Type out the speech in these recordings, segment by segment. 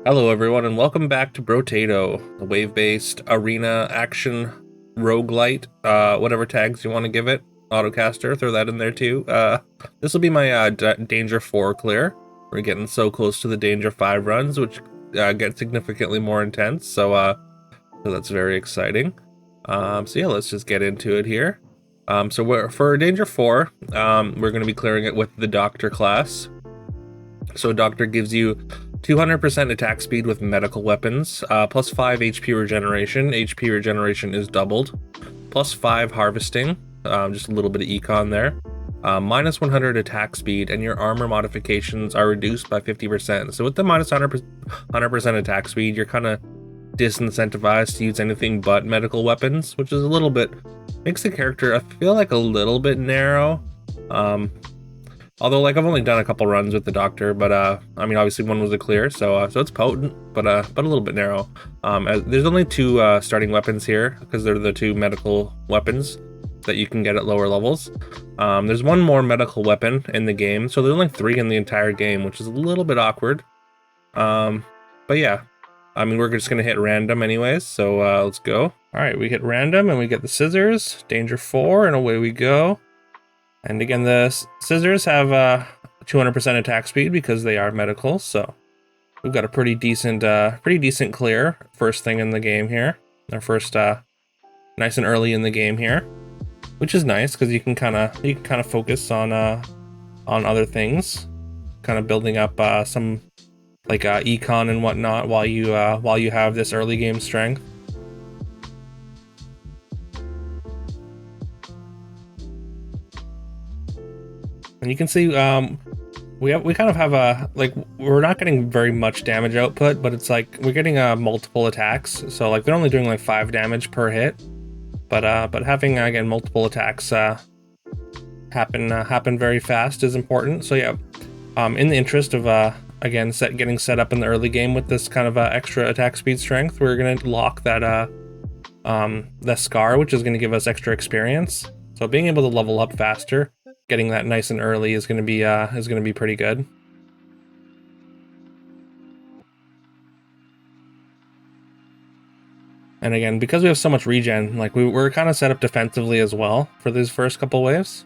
Hello everyone and welcome back to Brotato, the wave-based arena action roguelite, whatever tags you want to give it. Autocaster, throw that in there too. This will be my Danger 4 clear. We're getting so close to the Danger 5 runs, which get significantly more intense, so that's very exciting. So yeah, let's just get into it here. For Danger 4, we're going to be clearing it with the Doctor class. So Doctor gives you 200% attack speed with medical weapons, plus 5 HP regeneration. HP regeneration is doubled. Plus 5 harvesting, just a little bit of econ there. Minus 100 attack speed, and your armor modifications are reduced by 50%. So with the minus 100% attack speed, you're kind of disincentivized to use anything but medical weapons, which is a little bit, makes the character, I feel like, a little bit narrow. Although, like, I've only done a couple runs with the Doctor, but I mean, obviously one was a clear, so it's potent, but a little bit narrow. There's only 2 starting weapons here because they're the 2 medical weapons that you can get at lower levels. There's 1 more medical weapon in the game, so there's only 3 in the entire game, which is a little bit awkward. But yeah, I mean, we're just gonna hit random anyways, so let's go. All right, we hit random and we get the scissors, Danger 4, and away we go. And again, the scissors have 200% attack speed because they are medical, so we've got a pretty decent clear first thing in the game here. Our first nice and early in the game here, which is nice because you can kind of focus on other things, kind of building up some like econ and whatnot while you have this early game strength. And you can see we kind of have a, like, we're not getting very much damage output, but it's like we're getting multiple attacks. So like they're only doing like 5 damage per hit, but having again multiple attacks happen very fast is important. So yeah, in the interest of again getting set up in the early game with this kind of extra attack speed strength, we're gonna lock that the scar, which is gonna give us extra experience. So being able to level up faster, getting that nice and early is going to be pretty good. And again, because we have so much regen, like we're kind of set up defensively as well for these first couple waves.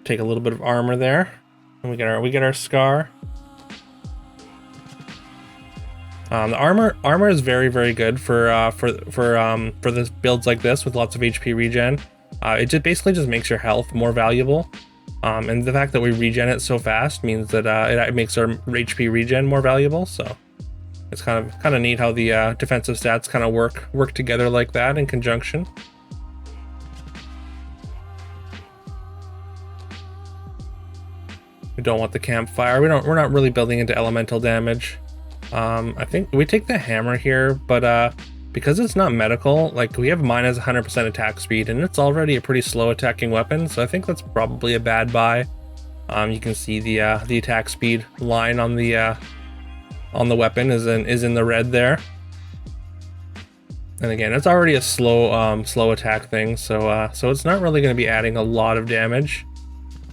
Take a little bit of armor there, and we get our scar. The armor is very good for this builds like this with lots of HP regen. It just basically just makes your health more valuable, and the fact that we regen it so fast means that it makes our HP regen more valuable. So it's kind of neat how the defensive stats kind of work together like that in conjunction. We don't want the campfire. We're not really building into elemental damage. I think we take the hammer here, but because it's not medical, like we have minus 100% attack speed, and it's already a pretty slow attacking weapon, so I think that's probably a bad buy. You can see the attack speed line on the weapon is in the red there. And again, it's already a slow attack thing, so it's not really going to be adding a lot of damage.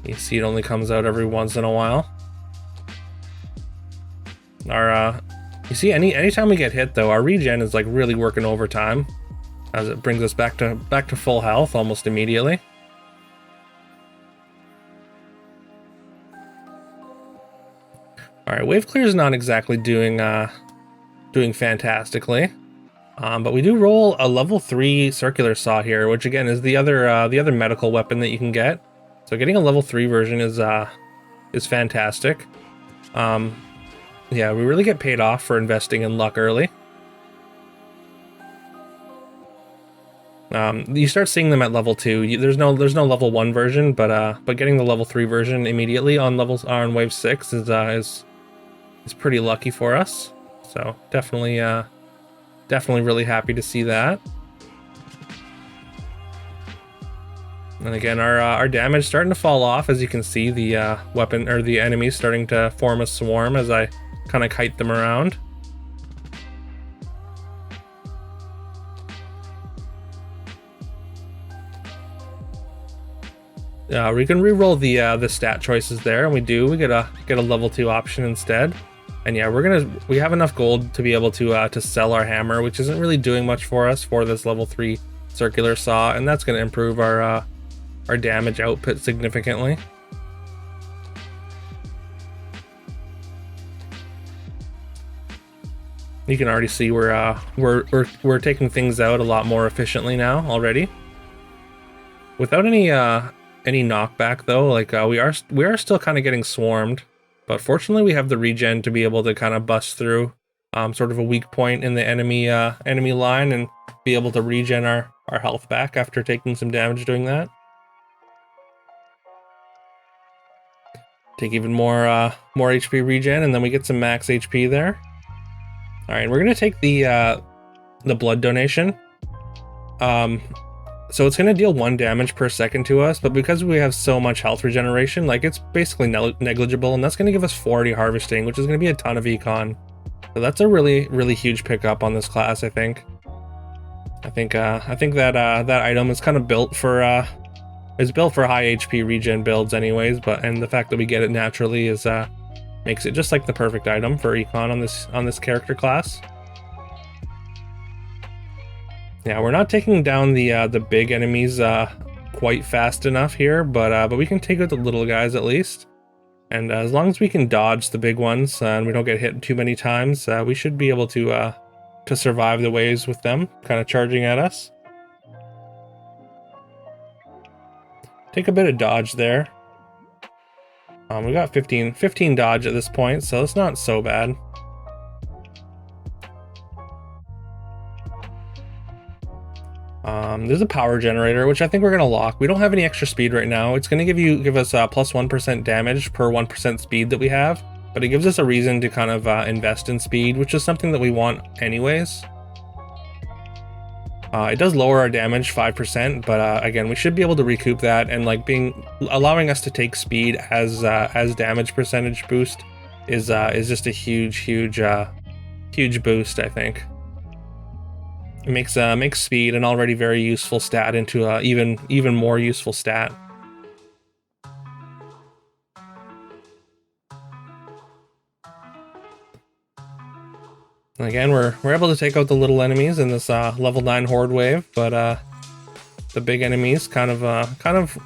You see, it only comes out every once in a while. You see, anytime we get hit though, our regen is like really working overtime, as it brings us back to full health almost immediately. All right, wave clear is not exactly doing fantastically, but we do roll a level 3 circular saw here, which again is the other medical weapon that you can get. So getting a level 3 version is fantastic. Yeah, we really get paid off for investing in luck early. You start seeing them at level 2. There's no level 1 version, but getting the level 3 version immediately on wave 6 is pretty lucky for us. So definitely really happy to see that. And again, our damage starting to fall off, as you can see the weapon or the enemies starting to form a swarm as I kind of kite them around. We can re-roll the stat choices there, and we get a level 2 option instead. And yeah, we have enough gold to be able to sell our hammer, which isn't really doing much for us for this level 3 circular saw, and that's going to improve our damage output significantly. You can already see we're taking things out a lot more efficiently now already. Without any knockback though, like we are still kind of getting swarmed, but fortunately we have the regen to be able to kind of bust through sort of a weak point in the enemy line and be able to regen our health back after taking some damage doing that. Take even more HP regen, and then we get some max HP there. All right, we're gonna take the blood donation. So it's gonna deal 1 damage per second to us, but because we have so much health regeneration, like it's basically negligible, and that's gonna give us 40 harvesting, which is gonna be a ton of econ. So that's a really huge pickup on this class, I think. I think that item is kind of built for high HP regen builds anyways, and the fact that we get it naturally is makes it just like the perfect item for econ on this character class. Yeah, we're not taking down the big enemies quite fast enough here, but we can take out the little guys at least. And as long as we can dodge the big ones and we don't get hit too many times, we should be able to survive the waves with them kind of charging at us. Take a bit of dodge there. We got 15 dodge at this point, so it's not so bad. There's a power generator, which I think we're gonna lock. We don't have any extra speed right now. It's gonna give us plus 1% damage per 1% speed that we have, but it gives us a reason to kind of invest in speed, which is something that we want anyways. It does lower our damage 5%, but again, we should be able to recoup that, and like allowing us to take speed as damage percentage boost is just a huge boost, I think. It makes speed, an already very useful stat, into a even more useful stat. Again, we're able to take out the little enemies in this level 9 horde wave, but the big enemies kind of are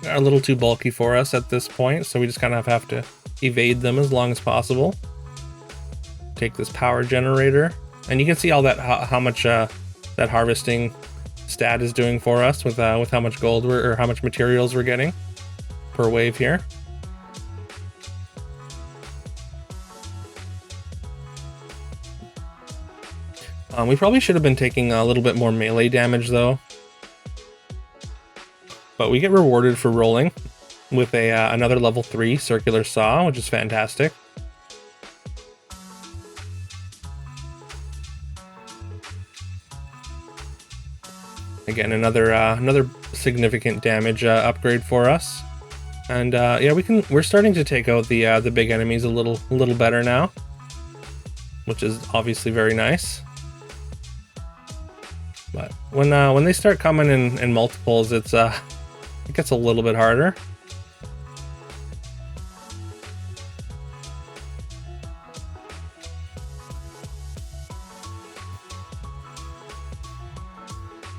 a little too bulky for us at this point, so we just kind of have to evade them as long as possible. Take this power generator, and you can see all that how much that harvesting stat is doing for us with how much gold or how much materials we're getting per wave here. We probably should have been taking a little bit more melee damage though, but we get rewarded for rolling with another level 3 circular saw, which is fantastic. Again, another significant damage upgrade for us, and yeah, we're starting to take out the big enemies a little better now, which is obviously very nice. But when they start coming in multiples, it gets a little bit harder.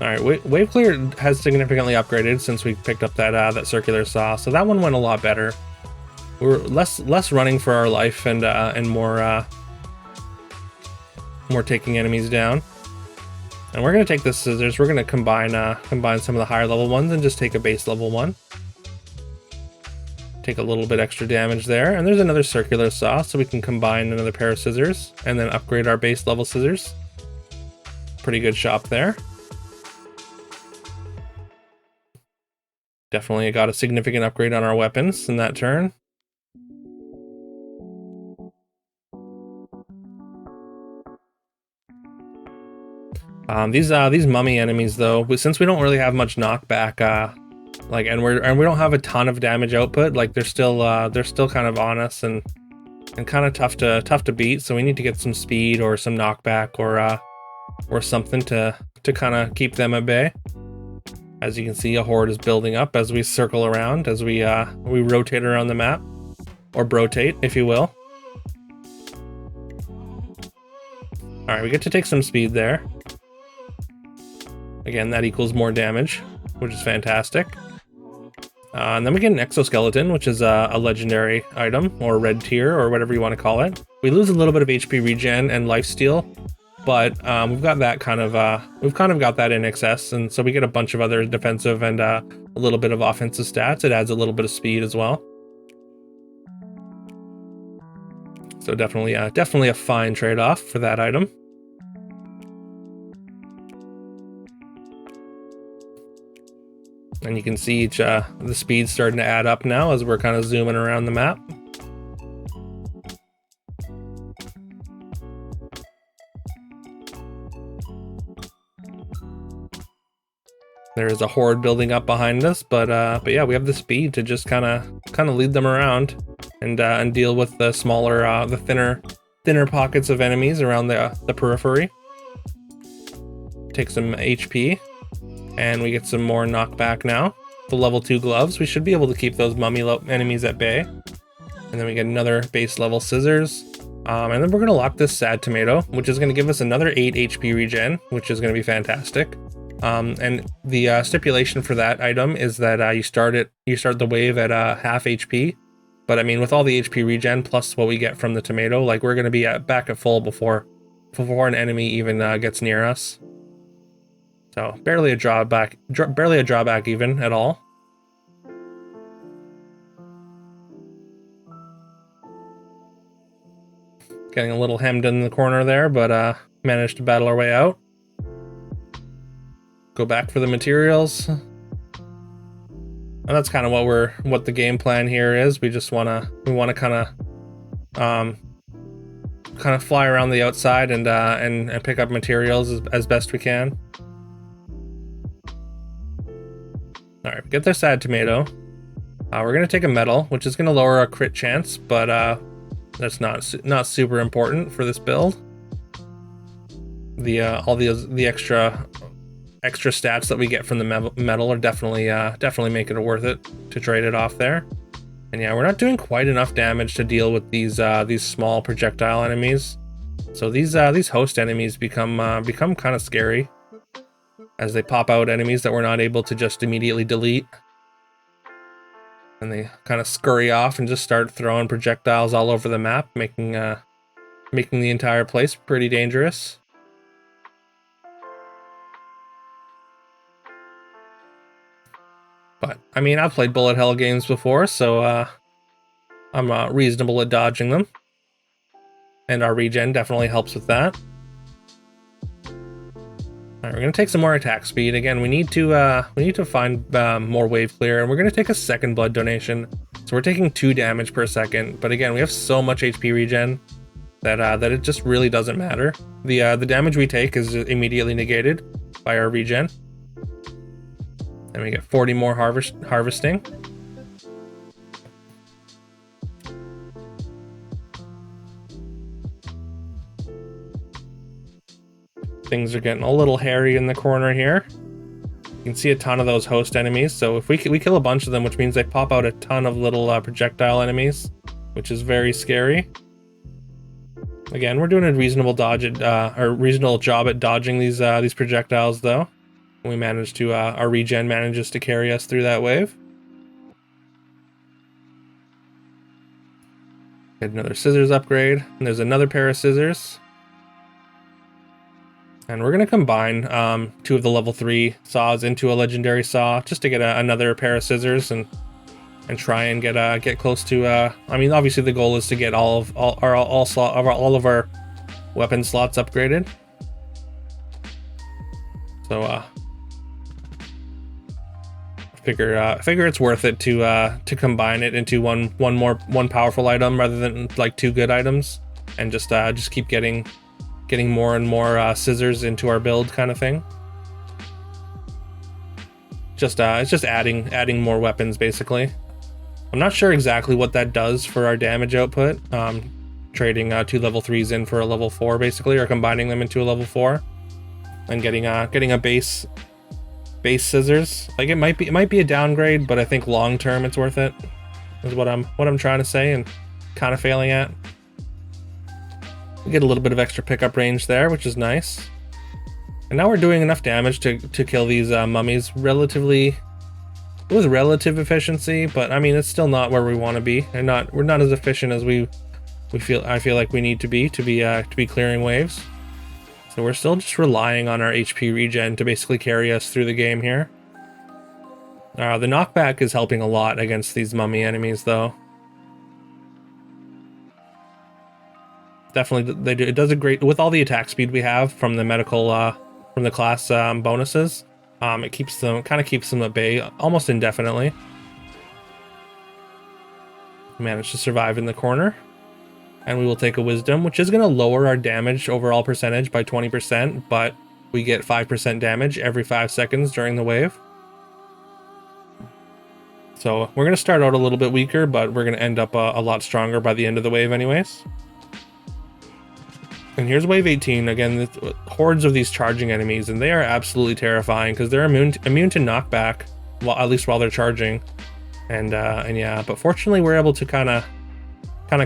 All right, wave clear has significantly upgraded since we picked up that circular saw, so that one went a lot better. We're less running for our life and more taking enemies down. And we're gonna take the scissors. We're gonna combine some of the higher level ones and just take a base level one. Take a little bit extra damage there, and there's another circular saw, so we can combine another pair of scissors and then upgrade our base level scissors. Pretty good shop there. Definitely got a significant upgrade on our weapons in that turn. These mummy enemies though, since we don't really have much knockback, and we don't have a ton of damage output, like they're still kind of on us and kind of tough to beat. So we need to get some speed or some knockback or something to kind of keep them at bay. As you can see, a horde is building up as we circle around, as we rotate around the map, or brotate, if you will. All right, we get to take some speed there. Again, that equals more damage, which is fantastic. And then we get an exoskeleton, which is a legendary item, or red tier, or whatever you want to call it. We lose a little bit of HP regen and lifesteal, but we've got that kind of got that in excess, and so we get a bunch of other defensive and a little bit of offensive stats. It adds a little bit of speed as well. So definitely a fine trade-off for that item. And you can see the speed starting to add up now as we're kind of zooming around the map. There is a horde building up behind us, but yeah, we have the speed to just kind of lead them around and deal with the smaller, the thinner pockets of enemies around the periphery. Take some HP, and we get some more knockback now. The level 2 gloves, we should be able to keep those mummy enemies at bay. And then we get another base level scissors. And then we're gonna lock this sad tomato, which is gonna give us another 8 HP regen, which is gonna be fantastic. And the stipulation for that item is that you start the wave at half HP. But I mean, with all the HP regen plus what we get from the tomato, like we're gonna be back at full before an enemy even gets near us. So barely a drawback even at all. Getting a little hemmed in the corner there, but managed to battle our way out. Go back for the materials. And that's kind of what the game plan here is. We wanna kind of fly around the outside and pick up materials as best we can. All right, get their sad tomato. We're gonna take a medal, which is gonna lower our crit chance, but that's not super important for this build. All the extra stats that we get from the medal are definitely make it worth it to trade it off there. And yeah, we're not doing quite enough damage to deal with these small projectile enemies. So these host enemies become kind of scary as they pop out enemies that we're not able to just immediately delete. And they kind of scurry off and just start throwing projectiles all over the map, making the entire place pretty dangerous. But I mean, I've played bullet hell games before, so I'm reasonable at dodging them, and our regen definitely helps with that. All right, we're gonna take some more attack speed. Again, we need to find more wave clear, and we're gonna take a second blood donation. So we're taking 2 damage per second, but again, we have so much HP regen that it just really doesn't matter. The damage we take is immediately negated by our regen, and we get 40 more harvesting. Things are getting a little hairy in the corner here. You can see a ton of those host enemies, so if we kill a bunch of them, which means they pop out a ton of little projectile enemies, which is very scary. Again, we're doing a reasonable reasonable job at dodging these projectiles, though. We managed to our regen manages to carry us through that wave. Get another scissors upgrade, and there's another pair of scissors. And we're going to combine 2 of the level 3 saws into a legendary saw just to get another pair of scissors and try and get close to. I mean, obviously the goal is to get all of our weapon slots upgraded. So figure it's worth it to combine it into one powerful item rather than like 2 good items, and just keep getting more and more scissors into our build kind of thing. It's just adding more weapons basically. I'm not sure exactly what that does for our damage output. Trading 2 level 3s in for a level 4 basically, or combining them into a level 4 and getting a base scissors. Like it might be a downgrade, but I think long term it's worth it. Is what I'm trying to say and kind of failing at. We get a little bit of extra pickup range there, which is nice. And now we're doing enough damage to kill these mummies with relative efficiency, but I mean it's still not where we want to be, and we're not as efficient as I feel like we need to be clearing waves. So we're still just relying on our HP regen to basically carry us through the game here. The knockback is helping a lot against these mummy enemies, though. Definitely, it does a great with all the attack speed we have from the medical from the class bonuses. It kind of keeps them at bay almost indefinitely. Managed to survive in the corner, and we will take a wisdom, which is going to lower our damage overall percentage by 20%, but we get 5% damage every 5 seconds during the wave. So we're going to start out a little bit weaker, but we're going to end up a lot stronger by the end of the wave anyways. And here's wave 18, again, hordes of these charging enemies, and they are absolutely terrifying because they're immune to knockback, well, at least while they're charging. And yeah, but fortunately we're able to kind of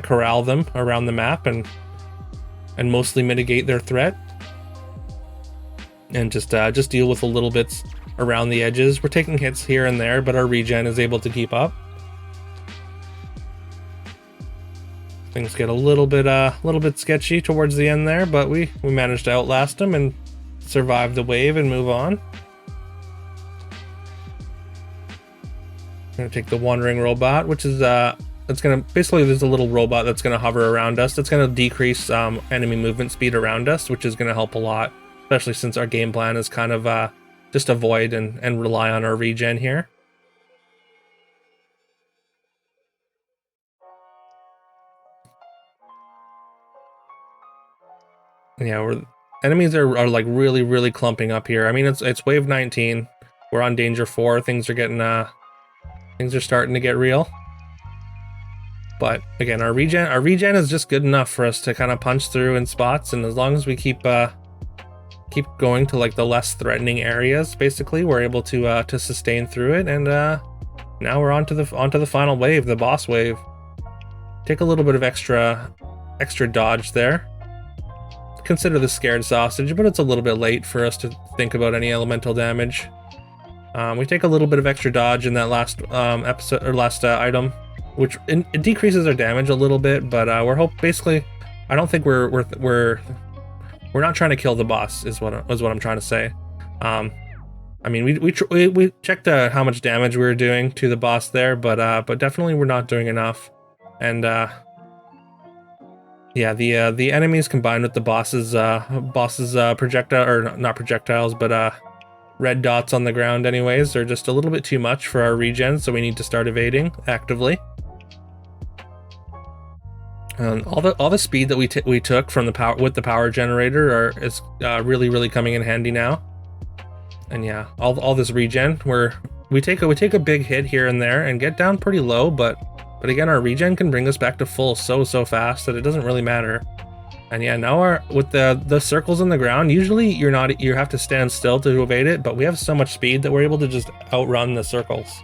corral them around the map and mostly mitigate their threat. And just deal with the little bits around the edges. We're taking hits here and there, but our regen is able to keep up. Things get a little bit sketchy towards the end there, but we managed to outlast them and survive the wave and move on. I'm gonna take the wandering robot, which is it's gonna basically, there's a little robot that's gonna hover around us. That's gonna decrease enemy movement speed around us, which is gonna help a lot, especially since our game plan is kind of just avoid and rely on our regen here. Yeah, enemies are like really clumping up here. I mean, it's wave 19. We're on danger 4. Things are starting to get real. But again, our regen is just good enough for us to kind of punch through in spots, and as long as we keep going to like the less threatening areas, basically, we're able to sustain through it. And now we're onto the final wave, the boss wave. Take a little bit of extra dodge there. Consider the scared sausage, but it's a little bit late for us to think about any elemental damage. We take a little bit of extra dodge in that last item, which it decreases our damage a little bit, but basically, I don't think we're not trying to kill the boss is what I'm trying to say. I mean, we checked how much damage we were doing to the boss there, but definitely we're not doing enough. And yeah, the enemies combined with the boss's projectile, or not projectiles, but red dots on the ground anyways, are just a little bit too much for our regen, so we need to start evading actively. And all the speed that we took from the power generator is really coming in handy now. And yeah, all this regen, we take a big hit here and there and get down pretty low, but again, our regen can bring us back to full so fast that it doesn't really matter. And yeah, now with the circles on the ground, usually you have to stand still to evade it, but we have so much speed that we're able to just outrun the circles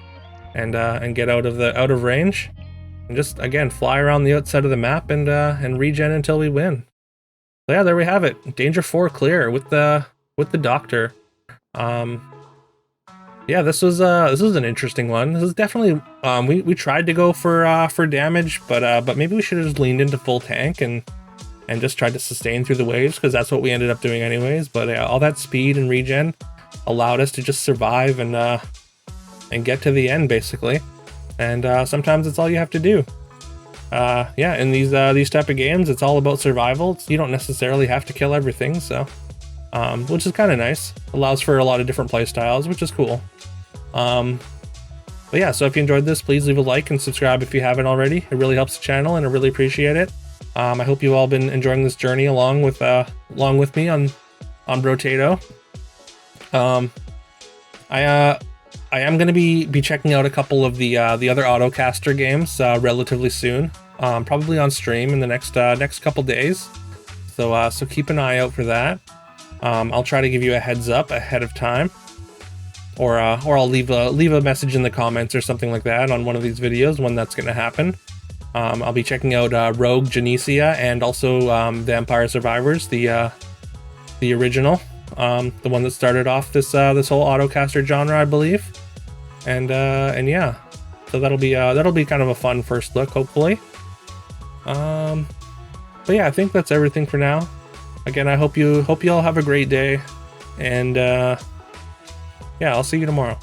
and get out of range, and just again fly around the outside of the map and regen until we win. So yeah, there we have it. Danger 4 clear with the doctor. Yeah, this was an interesting one. This is definitely we tried to go for damage, but maybe we should have just leaned into full tank and just tried to sustain through the waves, because that's what we ended up doing anyways. But all that speed and regen allowed us to just survive and get to the end basically. And sometimes it's all you have to do. Yeah, in these type of games, it's all about survival. You don't necessarily have to kill everything, so which is kind of nice. Allows for a lot of different play styles, which is cool. But yeah, so if you enjoyed this, please leave a like and subscribe if you haven't already. It really helps the channel, and I really appreciate it. I hope you all been enjoying this journey along with me on Brotato. I am going to be checking out a couple of the other Autocaster games relatively soon, probably on stream in the next couple days. So keep an eye out for that. I'll try to give you a heads up ahead of time, or I'll leave a message in the comments or something like that on one of these videos when that's going to happen. I'll be checking out Rogue Genesia and also Vampire Survivors, the original, the one that started off this whole autocaster genre, I believe. And yeah, so that'll be kind of a fun first look, hopefully. But yeah, I think that's everything for now. Again, I hope you all have a great day, and yeah, I'll see you tomorrow.